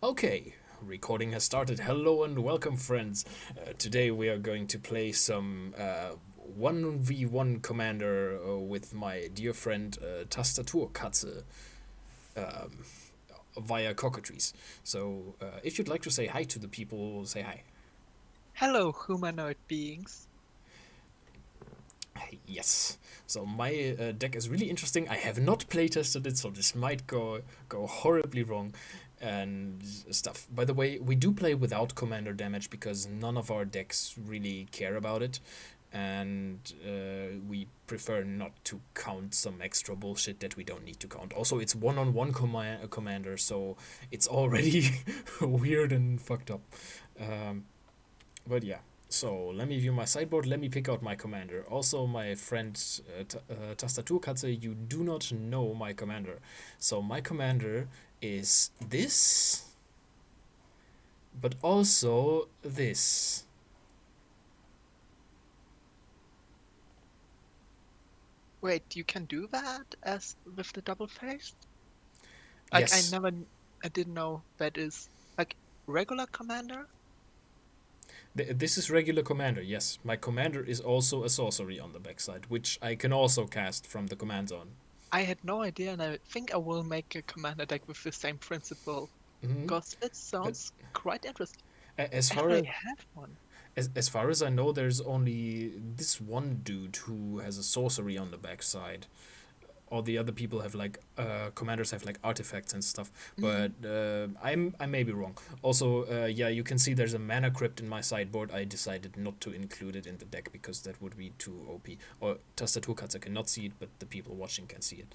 Okay, recording has started. Hello and welcome, friends. Today we are going to play some 1v1 Commander with my dear friend Tastaturkatze um, via cockatrice. So, if you'd like to say hi to the people, say hi. Hello, humanoid beings. Yes. So my deck is really interesting. I have not playtested it, so this might go horribly wrong and stuff. By the way, we do play without commander damage because none of our decks really care about it, and we prefer not to count some extra bullshit that we don't need to count. Also, it's one-on-one commander, so it's already weird and fucked up. But yeah, so let me view my sideboard. Let me pick out my commander. Also, my friend Tastaturkatze, you do not know my commander. So my commander is this, but also this. Wait, you can do that as with the double face? Like Yes, I didn't know that is like regular commander. this is regular commander. Yes, my commander is also a sorcery on the backside, which I can also cast from the command zone. I had no idea, and I think I will make a commander deck with the same principle Hmm. because it But sounds quite interesting. as I far already have one. as far as I know, there's only this one dude who has a sorcery on the backside. All the other people have like commanders have like artifacts and stuff, Mm, but I may be wrong. Also, yeah, you can see there's a mana crypt in my sideboard. I decided not to include it in the deck because that would be too OP. Or Tastaturkatze cannot see it, but the people watching can see it.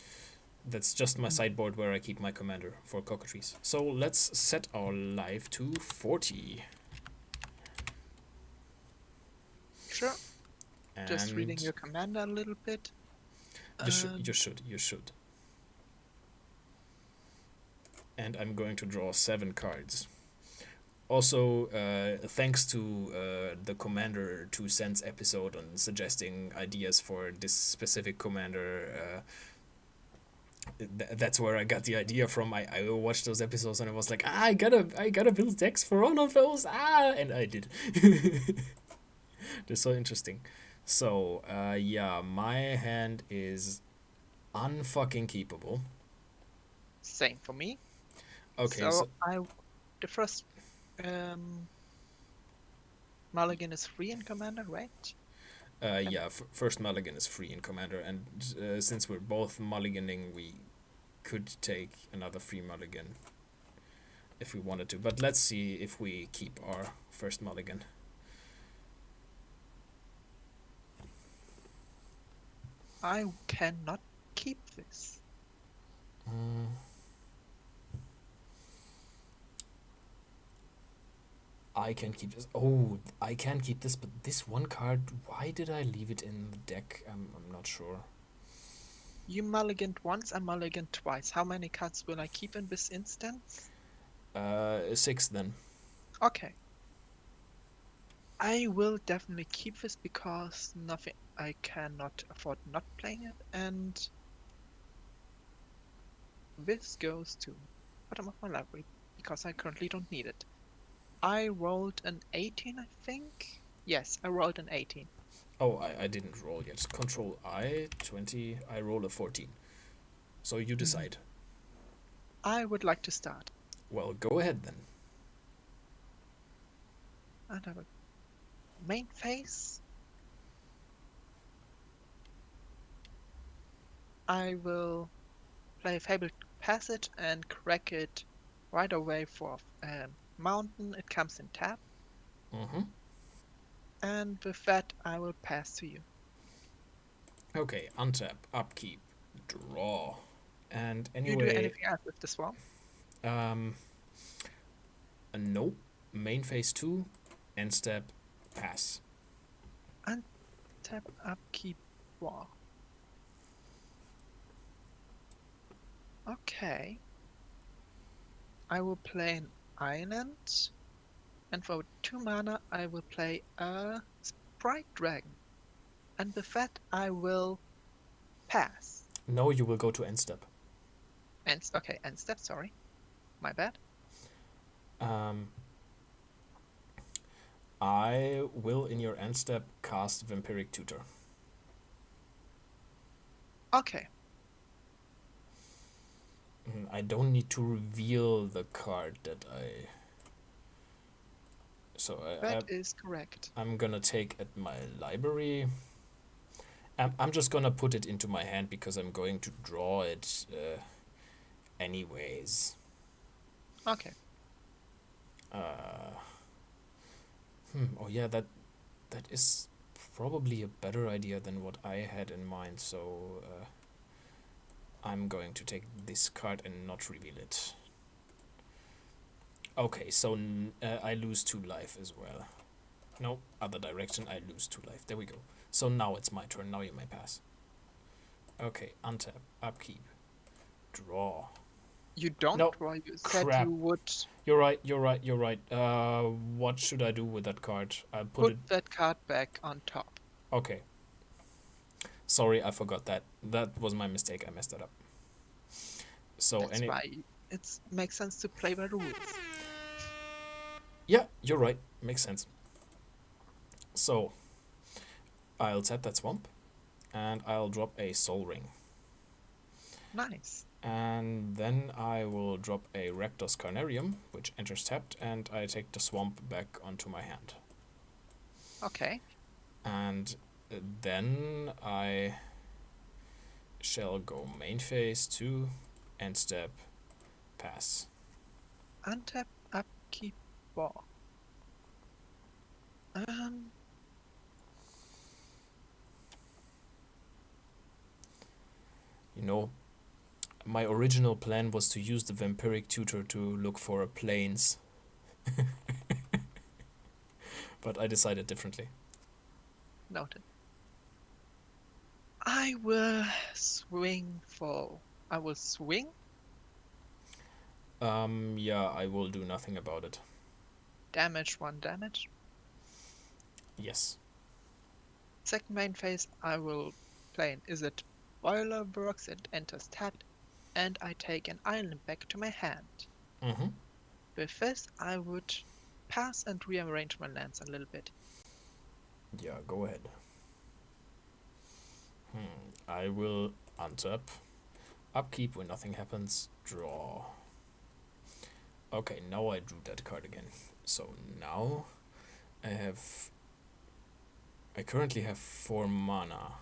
That's just my mm. sideboard where I keep my commander for cockatrice. So let's set our life to 40. Sure. Just reading And your commander a little bit. you Um, should, you should. And I'm going to draw 7 cards. Also, thanks to the Commander 2 Cents episode on suggesting ideas for this specific commander. That's where I got the idea from. I watched those episodes and I was like, I gotta build decks for all of those. And I did. They're so interesting. So, yeah, my hand is unfucking keepable. Same for me. Okay, So so the first um mulligan is free in commander, right? Yep. yeah, first mulligan is free in commander, and since we're both mulliganing, we could take another free mulligan if we wanted to. But let's see if we keep our first mulligan. I cannot keep this. Mm, I can keep this. Oh, I can keep this, but this one card, why did I leave it in the deck? I'm not sure. You mulliganed once, I mulliganed twice. How many cards will I keep in this instance? 6 then. Okay. I will definitely keep this because nothing I cannot afford not playing it, and this goes to bottom of my library because I currently don't need it. I rolled an 18, I think. Yes, I rolled an 18. Oh, I didn't roll yet. Control I, 20, I roll a 14. So you Mhm. decide. I would like to start, Well, go ahead then. and I will main phase. I will play Fabled Passage and crack it right away for Mountain. It comes in tap, Mm-hmm. and with that, I will pass to you. Okay, untap, upkeep, draw. And You do anyway, anything else with this one? um, nope. Main phase 2, end step, pass. Untap, upkeep, draw. Okay, I will play an island, and for 2 mana, I will play a Sprite Dragon, and with that, I will pass. No, you will go to end step. And okay, end step. Sorry, my bad. Um, I will, in your end step, cast Vampiric Tutor. Okay. I don't need to reveal the card that I. So That is correct. I'm gonna take at my library. I'm just gonna put it into my hand because I'm going to draw it anyways. Okay. Uh, oh yeah, that is probably a better idea than what I had in mind. So I'm going to take this card and not reveal it. Okay, so I lose 2 life as well. No, other direction, I lose 2 life. There we go. So now it's my turn. Now you may pass. Okay, untap, upkeep, draw. You don't No, draw. You said crap. you would You're right. What should I do with that card? I'll put it. that card back on top. Okay. Sorry, I forgot that. That was my mistake. I messed that up. So That's why it makes sense to play by the rules. Yeah, you're right. Makes sense. So I'll tap that swamp, and I'll drop a Soul Ring. Nice. And then I will drop a Rakdos Carnarium, which enters tapped, and I take the swamp back onto my hand. Okay. And then I shall go main phase 2, end step, pass. Untap, upkeep, ball. You know, my original plan was to use the Vampiric Tutor to look for a plains. But I decided differently. Noted. I will swing for. I will swing. Yeah, I will do nothing about it. Damage 1 damage. Yes. Second main phase, I will play an Is It Boiler Works. It enters tapped, and I take an island back to my hand. Mm-hmm. With this, I would pass and rearrange my lands a little bit. Yeah, go ahead. I will untap, upkeep when nothing happens, draw. Okay, now I drew that card again. So now I currently have 4 mana.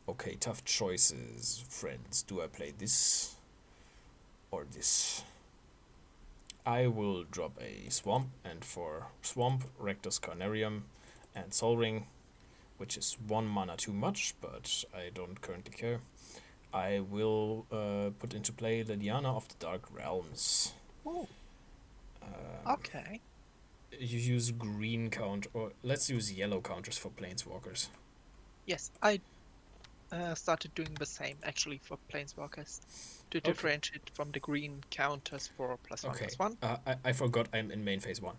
Okay, tough choices, friends. Do I play this or this? I will drop a swamp, and for swamp, Rakdos Carnarium and Soul Ring, which is 1 mana too much, but I don't currently care. I will put into play Liliana of the Dark Realms. Oh. Okay. You use green count, or let's use yellow counters for planeswalkers. Yes, I started doing the same actually for planeswalkers to differentiate from the green counters for +1/+1. I forgot I'm in main phase 1.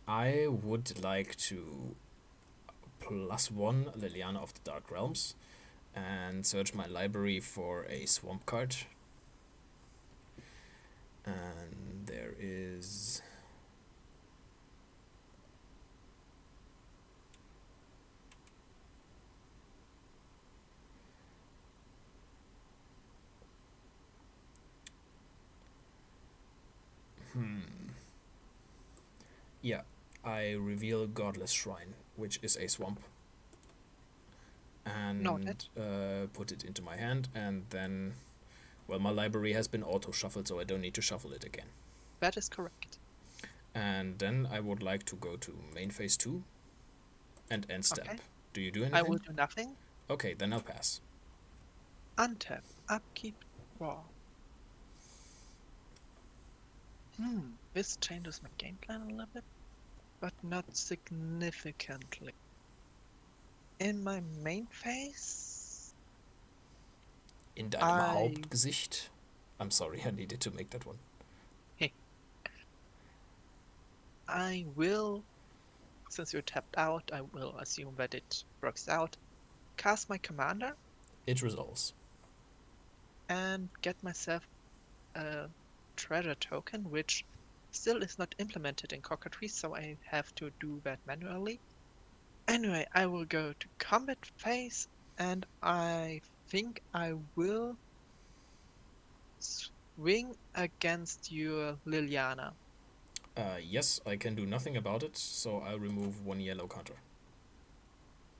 I would like to +1 Liliana of the Dark Realms and search my library for a swamp card. And there is yeah, I reveal Godless Shrine, which is a swamp, and put it into my hand, and then, well, my library has been auto-shuffled, so I don't need to shuffle it again. That is correct. And then I would like to go to main phase 2 and end step. Okay. Do you do anything? I will do nothing. Okay, then I'll pass. Untap, upkeep, draw. This changes my game plan a little bit, but not significantly. In my main phase, In deinem Hauptgesicht. I'm sorry, I needed to make that one. I will, since you're tapped out, I will assume that it works out. Cast my commander. It resolves. And get myself a treasure token, which still is not implemented in cockatrice, so I have to do that manually. Anyway, I will go to combat phase, and I think I will swing against your Liliana. Yes, I can do nothing about it, so I'll remove 1 yellow counter.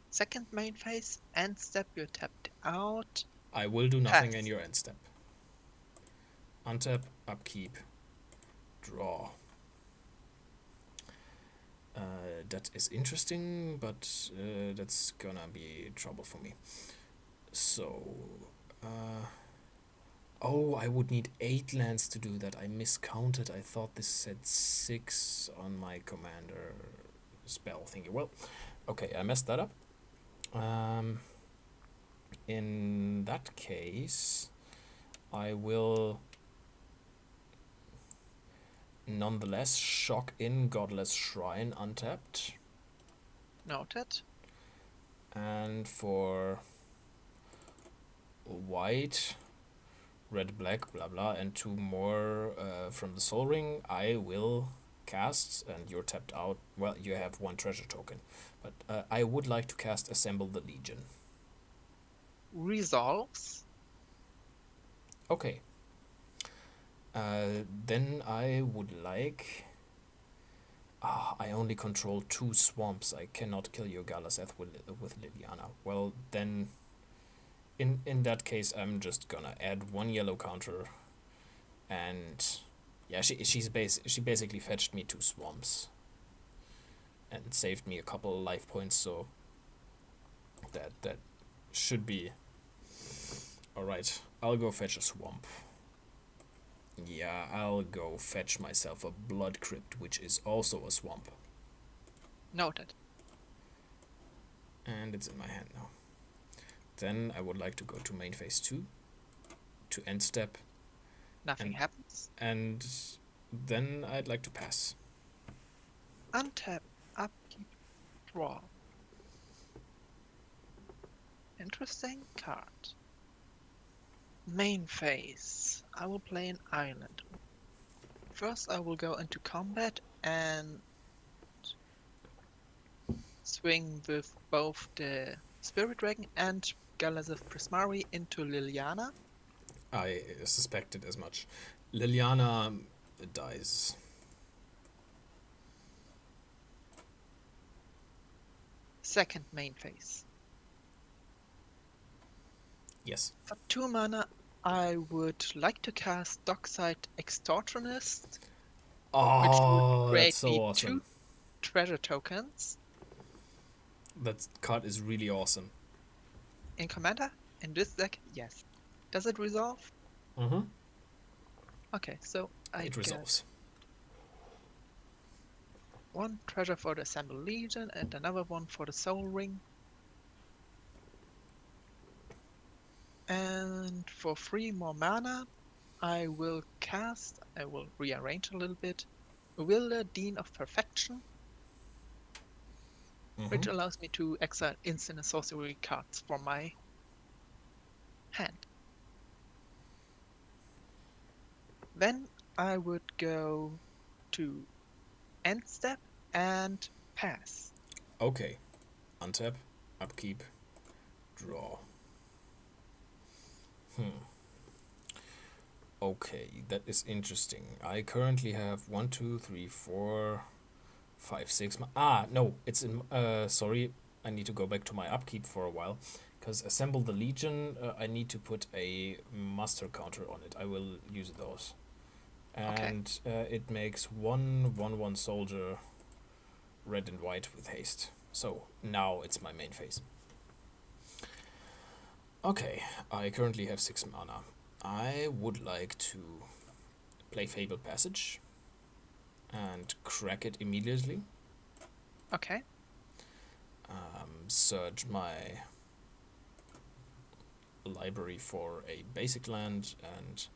Second main phase, end step, you're tapped out. I will do nothing in Pass. your end step. Untap, upkeep, draw. That is interesting, but that's gonna be trouble for me. So, oh, I would need 8 lands to do that. I miscounted. I thought this said 6 on my commander spell thingy. Well, okay, I messed that up. In that case, I will nonetheless shock in Godless Shrine untapped. Noted. And for white, red, black, blah blah, and 2 more from the Soul Ring, I will cast, and you're tapped out. Well, you have 1 treasure token, but I would like to cast Assemble the Legion. Resolves. Okay. Then I would like. I only control 2 swamps. I cannot kill your Galazeth with Liliana. Well, then, in that case, I'm just gonna add 1 yellow counter, and yeah, she basically fetched me 2 swamps, and saved me a couple life points. So that should be all right. I'll go fetch a swamp. Yeah, I'll go fetch myself a Blood Crypt, which is also a swamp. Noted. And it's in my hand now. Then I would like to go to main phase 2, to end step, Nothing happens. and then I'd like to pass. Untap, upkeep, draw. Interesting card. Main phase. I will play an island. First, I will go into combat and swing with both the Spirit Dragon and Galazeth Prismari into Liliana. I suspected as much. Liliana dies. Second main phase. Yes. For 2 mana, I would like to cast Dockside Extortionist, which would create that's so me awesome. 2 treasure tokens. That card is really awesome. In Commander? In this deck, yes. Does it resolve? Mm-hmm. Okay, so It resolves. 1 treasure for the Assembled Legion and another 1 for the Soul Ring. And for 3 more mana, I will rearrange a little bit, Will Dean of Perfection, which Mm-hmm. allows me to exile instant and sorcery cards from my hand. Then I would go to end step and pass. Okay. Untap, upkeep, draw. Okay, that is interesting. I currently have 1, 2, 3, 4, 5, 6. No, it's in. Sorry, I need to go back to my upkeep for a while, because Assemble the Legion. I need to put a muster counter on it. I will use those, and it makes 1/1/1 soldier, red and white with haste. So now it's my main phase. Okay, I currently have 6 mana. I would like to play Fabled Passage and crack it immediately. Okay. Search my library for a basic land and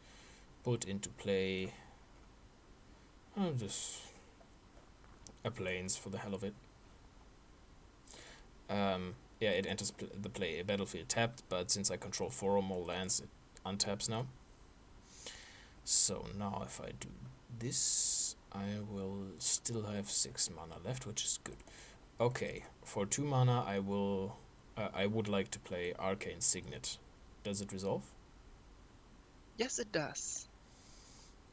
put into play just a plains for the hell of it. Yeah, it enters the battlefield tapped, but since I control 4 or more lands, it untaps now. So now if I do this, I will still have 6 mana left, which is good. Okay, for 2 mana I would like to play Arcane Signet. Does it resolve? Yes, it does.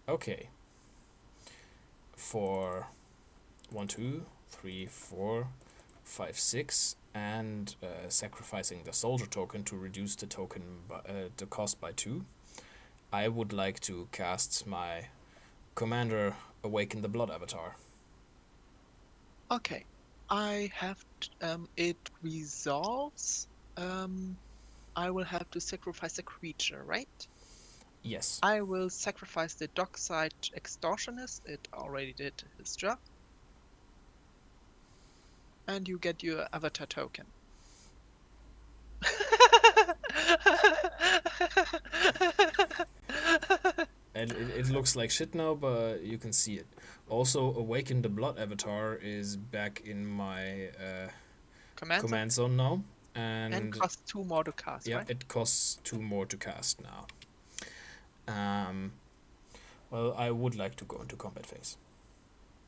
Okay. For 1, 2, 3, 4, 5, 6, and sacrificing the soldier token to reduce the the cost by 2, I would like to cast my Commander Awaken the Blood Avatar. Okay, I have it resolves. I will have to sacrifice a creature, right? Yes. I will sacrifice the Dockside Extortionist. It already did his job. And you get your avatar token. And it looks like shit now, but you can see it. Also, Awaken the Blood Avatar is back in my command zone now. And costs 2 more to cast, yeah, right? it costs 2 more to cast now. Well, I would like to go into combat phase.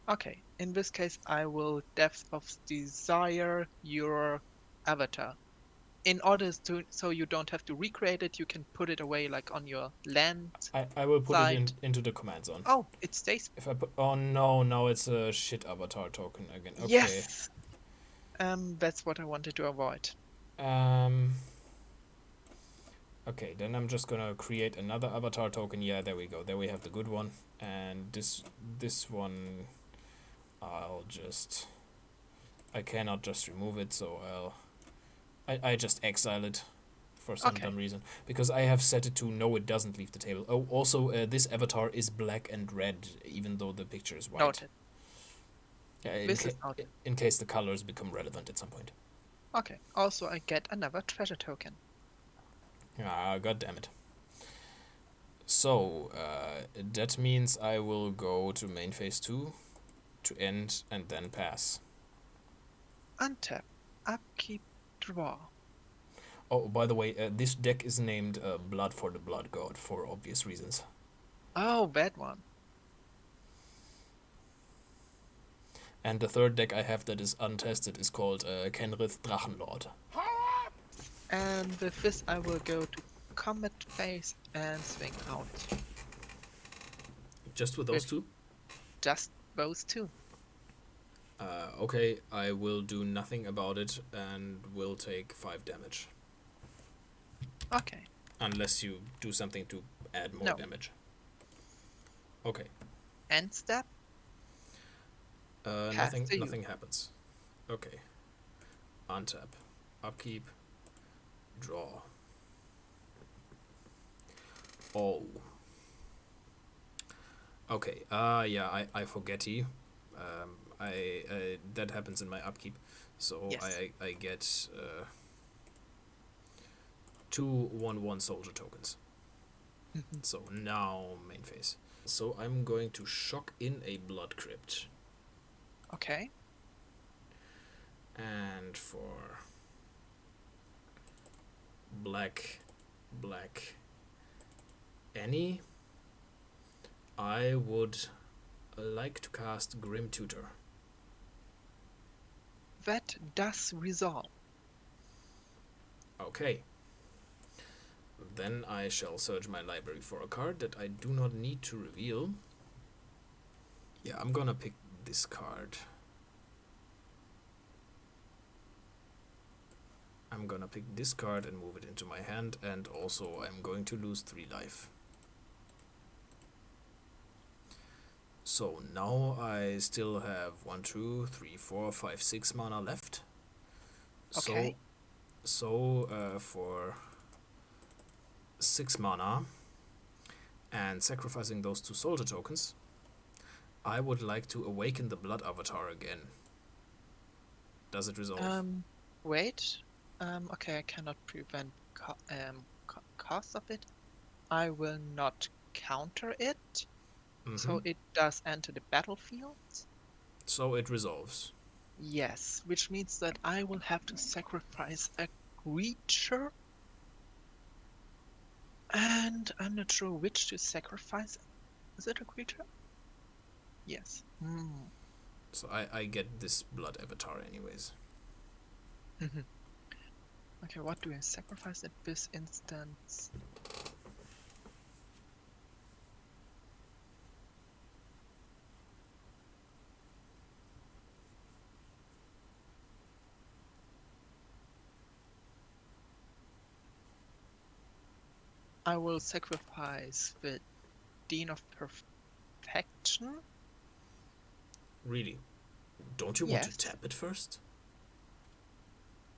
Okay, in this case, I will Depth of Desire your avatar. In order to, so you don't have to recreate it, you can put it away like on your land I will put side. it into the command zone. Oh, it stays. If I put, oh no, now it's a shit avatar token again. Okay. Yes. That's what I wanted to avoid. Okay, then I'm just gonna create another avatar token. Yeah, there we go. There we have the good one. And this one, I cannot just remove it, so I just exile it for some dumb reason. Because I have set it to no, it doesn't leave the table. Oh, also, this avatar is black and red, even though the picture is white. Noted. Yeah, This is noted. in case the colors become relevant at some point. Okay, also I get another treasure token. Ah, god damn it. So, that means I will go to main phase 2 to end and then pass. Untap, upkeep, draw. Oh, by the way, this deck is named Blood for the Blood God for obvious reasons. Oh, bad one. And the third deck I have that is untested is called Kenrith Drachenlord. And with this I will go to combat phase and swing out. Just with those two? Just those two. Okay, I will do nothing about it and will take 5 damage. Okay. Unless you do something to add more damage. Okay. End step? Nothing happens. Okay. Untap. Upkeep. Draw. Oh. Okay. Yeah, I forgetty. That happens in my upkeep. So yes. I get 2 1/1 soldier tokens. So now main phase. So I'm going to shock in a Blood Crypt. Okay. And for black Annie, I would like to cast Grim Tutor. That does resolve. Okay. Then I shall search my library for a card that I do not need to reveal. Yeah, I'm gonna pick this card. I'm gonna pick this card and move it into my hand, and also I'm going to lose 3 life. So now I still have 1, 2, 3, 4, 5, 6 mana left. Okay. So for 6 mana and sacrificing those 2 soldier tokens, I would like to awaken the Blood Avatar again. Does it resolve? Wait. Okay, I cannot prevent cost of it. I will not counter it. So it does enter the battlefield. So it resolves. Yes, which means that I will have to sacrifice a creature, and I'm not sure which to sacrifice. Is it a creature? Yes. So I get this blood avatar anyways. Okay, what do I sacrifice at this instance? I will sacrifice the Dean of Perfection. Really? Don't you want to Yes, tap it first?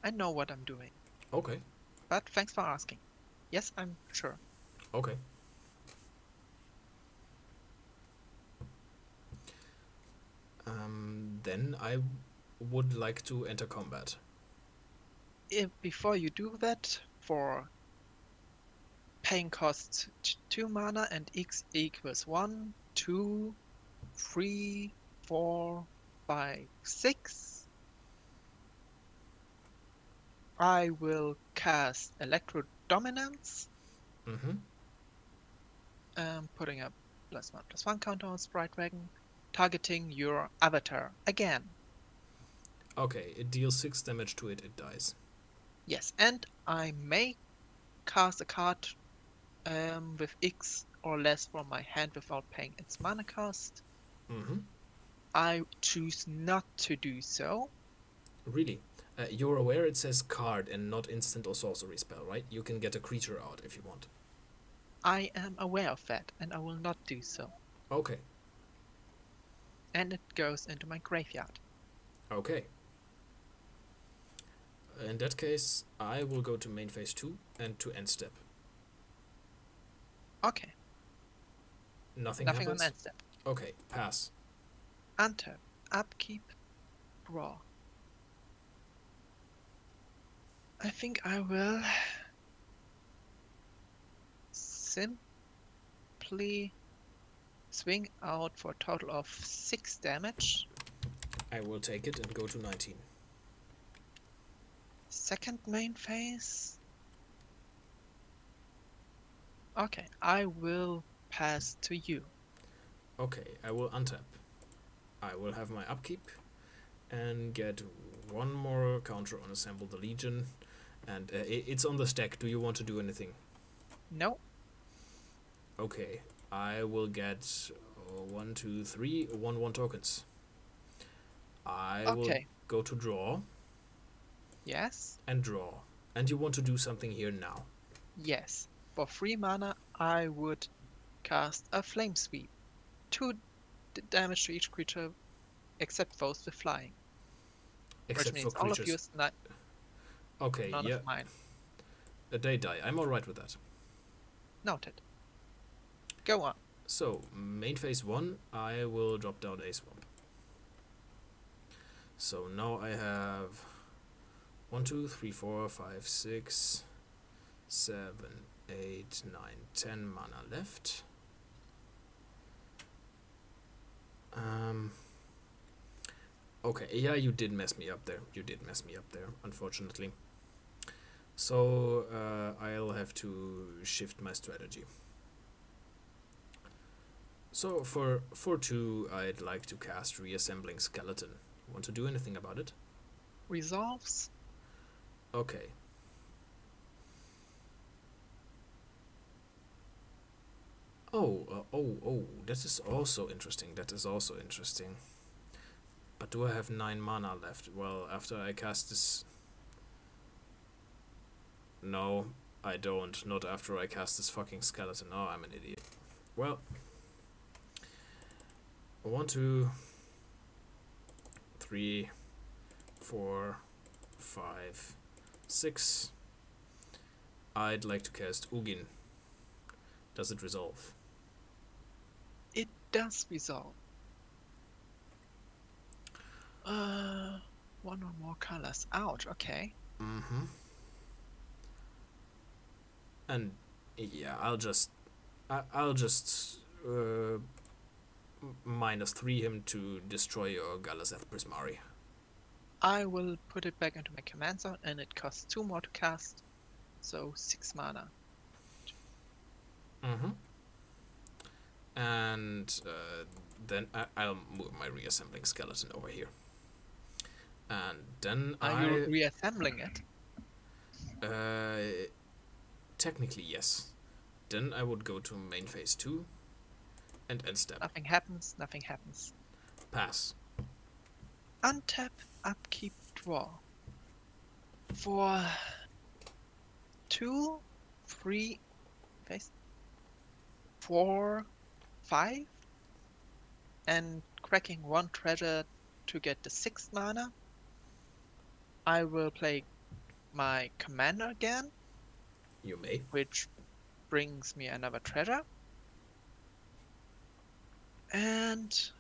I know what I'm doing, Okay. but thanks for asking. Yes, I'm sure. Okay. Then I would like to enter combat. Before you do that, for paying costs 2 mana and X equals 1, 2, 3, 4, 5, 6, I will cast Electro Dominance, Mm-hmm. putting a +1/+1 counter on Sprite Dragon, targeting your avatar again. Okay, it deals 6 damage to it, it dies. Yes, and I may cast a card with X or less from my hand without paying its mana cost. Mm-hmm. I choose not to do so. Really? You're aware it says card and not instant or sorcery spell, right? You can get a creature out if you want. I am aware of that, and I will not do so. Okay. And it goes into my graveyard. Okay. In that case, I will go to main phase 2 and to end step. Okay, Nothing nothing on happens? end step. Okay, pass. Untap, upkeep, draw. I think I will simply swing out for a total of 6 damage. I will take it and go to 19. Second main phase. Okay, I will pass to you. Okay, I will untap. I will have my upkeep and get one more counter on Assemble the Legion. And it's on the stack. Do you want to do anything? No. Okay, I will get 1, 2, 3, 1 tokens. I will Okay. go to draw Yes. and draw. And you want to do something here now. Yes. For 3 mana, I would cast a Flame Sweep. 2 damage to each creature except those with flying. Which Except for means all of creatures. yours, Okay, none of yeah. mine. They die. I'm alright with that. Noted. Go on. So, main phase 1, I will drop down a swamp. So now I have 1, 2, 3, 4, 5, 6, 7, 8, 9, 10 mana left. Okay, yeah, you did mess me up there. Unfortunately. So I'll have to shift my strategy. So for 2, I'd like to cast Reassembling Skeleton. Want to do anything about it? Resolves. Okay. Oh, that is also interesting. But do I have 9 mana left? Well, after I cast this... No, I don't. Not after I cast this fucking skeleton. Oh, I'm an idiot. Well... 1, 2, 3, 4, 5, 6. I'd like to cast Ugin. Does it resolve? It does resolve. One or more colors. Ouch, okay. Mm-hmm. And yeah, I'll just -3 him to destroy your Galazeth Prismari. I will put it back into my command zone, and it costs 2 more to cast, so 6 mana. Mm-hmm. And then I'll move my reassembling skeleton over here. And then Are you reassembling it? Technically, yes. Then I would go to main phase 2 and end step. Nothing happens, nothing happens. Pass. Untap, upkeep, draw. For 2, 3, phase 4, 5, and cracking 1 treasure to get the 6th mana, I will play my commander again, You may. which brings me another treasure. And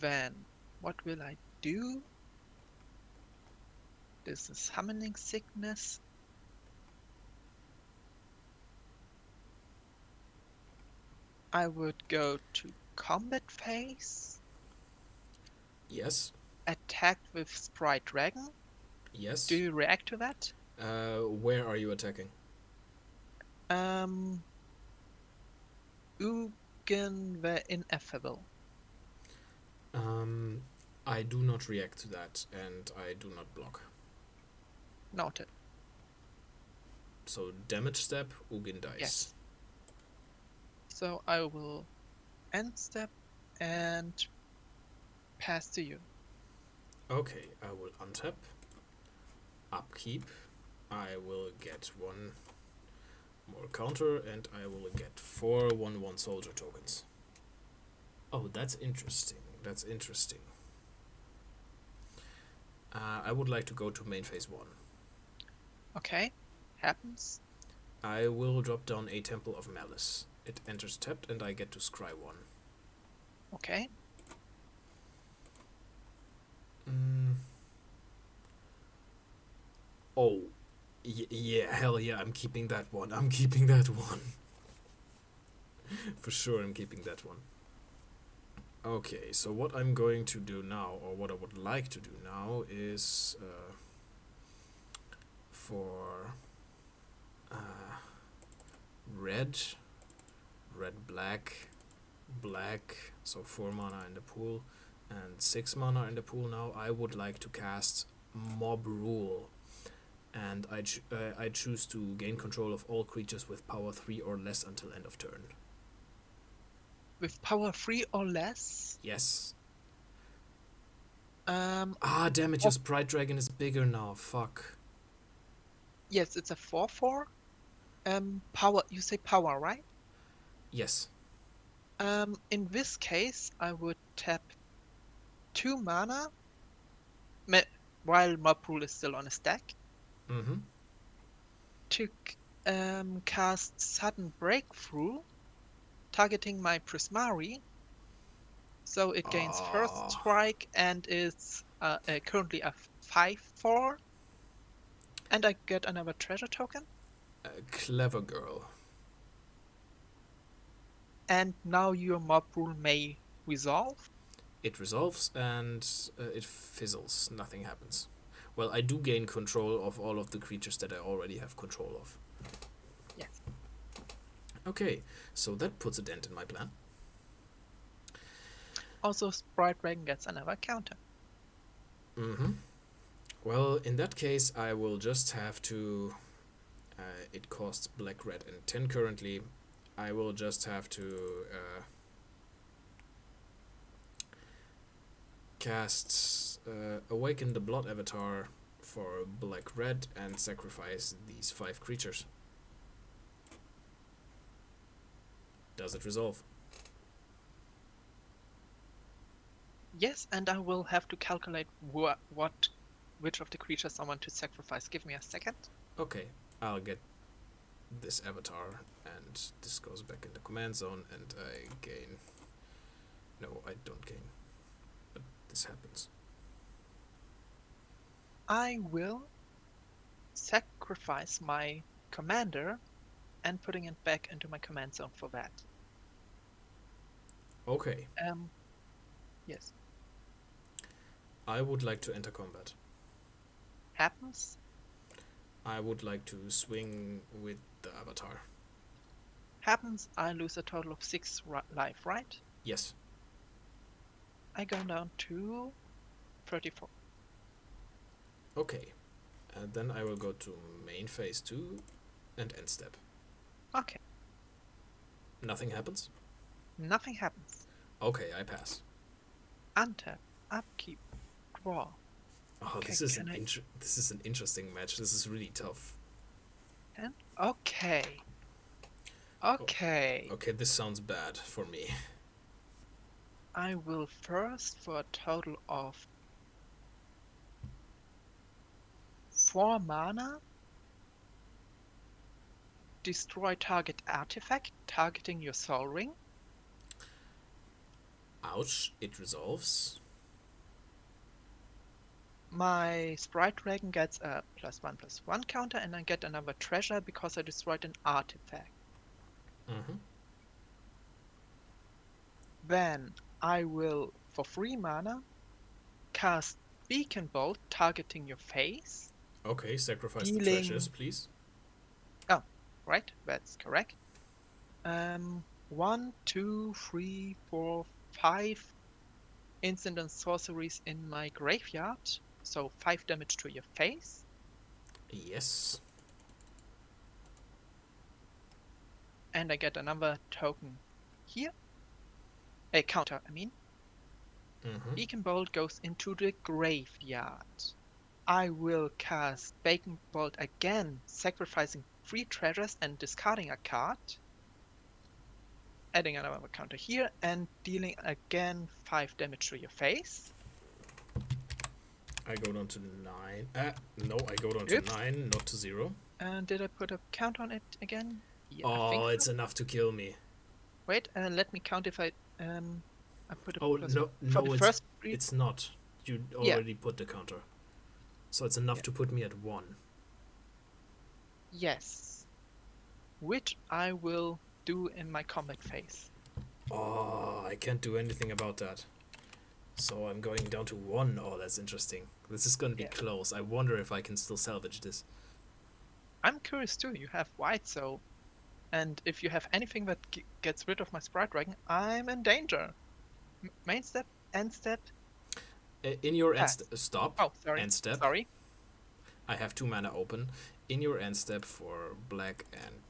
then, what will I do? This is summoning sickness. I would go to combat phase, Yes. attack with Sprite Dragon. Yes. Do you react to that? Where are you attacking? Ugin the Ineffable. I do not react to that, and I do not block. Noted. So damage step, Ugin dies. Yes. So I will end step and pass to you. Okay, I will untap. Upkeep. I will get 1 more counter, and I will get 4 1/1 soldier tokens. Oh, that's interesting. That's interesting. I would like to go to main phase 1. Okay, happens. I will drop down a Temple of Malice. It enters tapped, and I get to scry 1. Okay. Oh, yeah, hell yeah, I'm keeping that one. I'm keeping that one. For sure, I'm keeping that one. Okay, so what I'm going to do now, or what I would like to do now, is for red, black, so 4 mana in the pool, and 6 mana in the pool now. I would like to cast Mob Rule, and I choose to gain control of all creatures with power 3 or less until end of turn. With power 3 or less? Yes. Damage your Sprite Dragon is bigger now. Fuck. Yes, it's a 4/4. Power. You say power, right? Yes. In this case, I would tap 2 mana while Mob Rule is still on a stack Mm-hmm. to cast Sudden Breakthrough, targeting my Prismari. So it gains first strike and is currently a 5/4. And I get another treasure token. Clever girl. And now your Mob Rule may resolve. It resolves and it fizzles. Nothing happens. Well, I do gain control of all of the creatures that I already have control of. Yes. Okay, so that puts a dent in my plan. Also, Sprite Dragon gets another counter. Mm-hmm. Well, in that case, I will just have to... it costs black, red, and 10 currently. I will just have to cast Awaken the Blood Avatar for black, red, and sacrifice these 5 creatures. Does it resolve? Yes, and I will have to calculate which of the creatures I want to sacrifice. Give me a second. Okay, I'll get this avatar, and this goes back in the command zone, and I gain... No, I don't gain. But this happens. I will sacrifice my commander and putting it back into my command zone for that. Okay. Yes. I would like to enter combat. Happens. I would like to swing with the avatar. Happens. I lose a total of 6 life, right? Yes. I go down to 34. Okay. And then I will go to main phase 2 and end step. Okay. Nothing happens? Nothing happens. Okay, I pass. Untap. Upkeep. Draw. Oh, Okay, this is this is an interesting match. This is really tough. And okay. Okay. Okay, this sounds bad for me. I will first, for a total of 4 mana, destroy target artifact targeting your soul ring. Ouch, it resolves. My Sprite Dragon gets a +1/+1 counter, and I get another treasure because I destroyed an artifact. Mm-hmm. Then I will, for 3 mana, cast Beacon Bolt targeting your face. Okay, sacrifice the Dealing- treasures, please. Oh, right, that's correct. 1, 2, 3, 4, 5 instant and sorceries in my graveyard. So 5 damage to your face. Yes. And I get another token here. A counter, I mean. Mm-hmm. Beacon Bolt goes into the graveyard. I will cast Beacon Bolt again, sacrificing 3 treasures and discarding a card. Adding another counter here and dealing again 5 damage to your face. I go down to 9. No, I go down to 9, not to 0. And did I put a count on it again? Yeah, Oh, it's enough to kill me. Wait, let me count if I put a Oh, no, it's not. You already put the counter. So it's enough to put me at 1. Yes. Which I will do in my combat phase. Oh, I can't do anything about that. So I'm going down to 1. Oh, that's interesting. This is going to be close. I wonder if I can still salvage this. I'm curious too. You have white, so... And if you have anything that gets rid of my Sprite Dragon, I'm in danger. Main step, end step. In your end stop. Oh, sorry. End step. Sorry. I have 2 mana open. In your end step for black and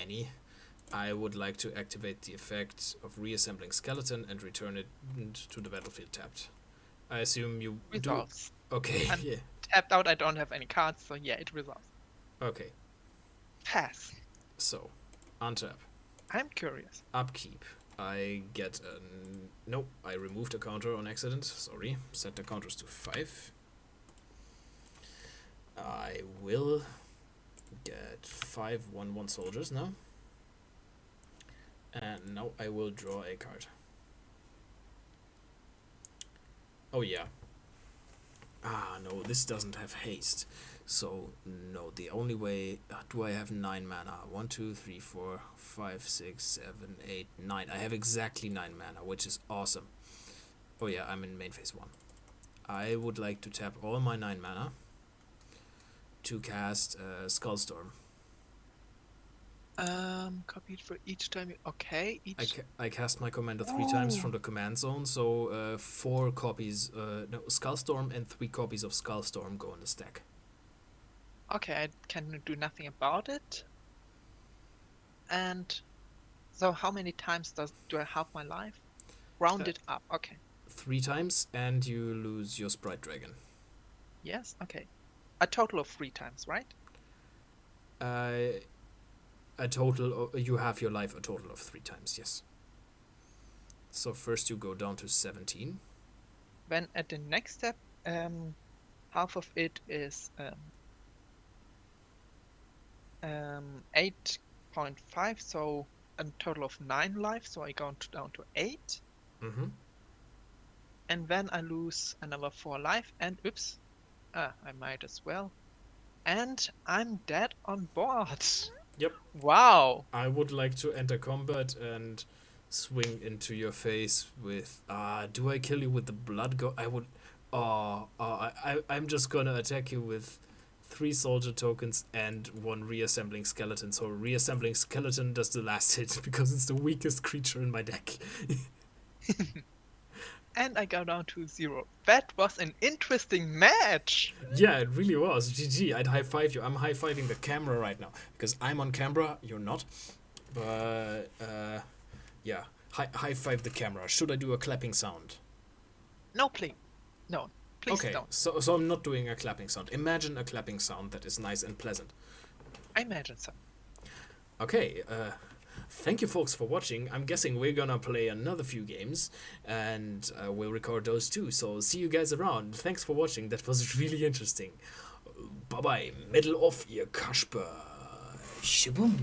any, I would like to activate the effect of reassembling skeleton and return it to the battlefield tapped. I assume you resolves. Do. Okay. I'm tapped out. I don't have any cards, so yeah, it resolves. Okay. Pass. So, untap. I'm curious. Upkeep. I get a... Nope, I removed a counter on accident. Sorry. Set the counters to 5. I will get 5 1/1 soldiers now. And now I will draw a card. Oh yeah. Ah, no, this doesn't have haste. So, no, the only way... do I have 9 mana? 1, 2, 3, 4, 5, 6, 7, 8, 9. I have exactly 9 mana, which is awesome. Oh yeah, I'm in main phase 1. I would like to tap all my 9 mana to cast Skullstorm. Copied for each time you... Okay, I cast my commander 3 times from the command zone, so 4 copies... no, Skullstorm and 3 copies of Skullstorm go in the stack. Okay, I can do nothing about it. And so how many times do I have my life? Round it up, okay. 3 times, and you lose your Sprite Dragon. Yes, okay. A total of 3 times, right? A total... you have your life a total of 3 times, yes. So first you go down to 17. Then at the next step, half of it is 8.5, so a total of 9 life, so I go down to 8. Mm-hmm. And then I lose another 4 life, and oops, I might as well. And I'm dead on board. Yep. Wow. I would like to enter combat and swing into your face with, do I kill you with the blood go? I would, I'm just gonna attack you with 3 soldier tokens and 1 reassembling skeleton. So reassembling skeleton does the last hit because it's the weakest creature in my deck. And I go down to 0. That was an interesting match! Yeah, it really was. GG, I'd high five you. I'm high fiving the camera right now because I'm on camera, you're not. But, yeah, high five the camera. Should I do a clapping sound? No, please. No, please Okay, don't. so I'm not doing a clapping sound. Imagine a clapping sound that is nice and pleasant. I imagine so. Okay, thank you folks for watching. I'm guessing we're gonna play another few games and we'll record those too. So see you guys around. Thanks for watching. That was really interesting. Bye bye. Medal off, ihr Kasper. Shaboom.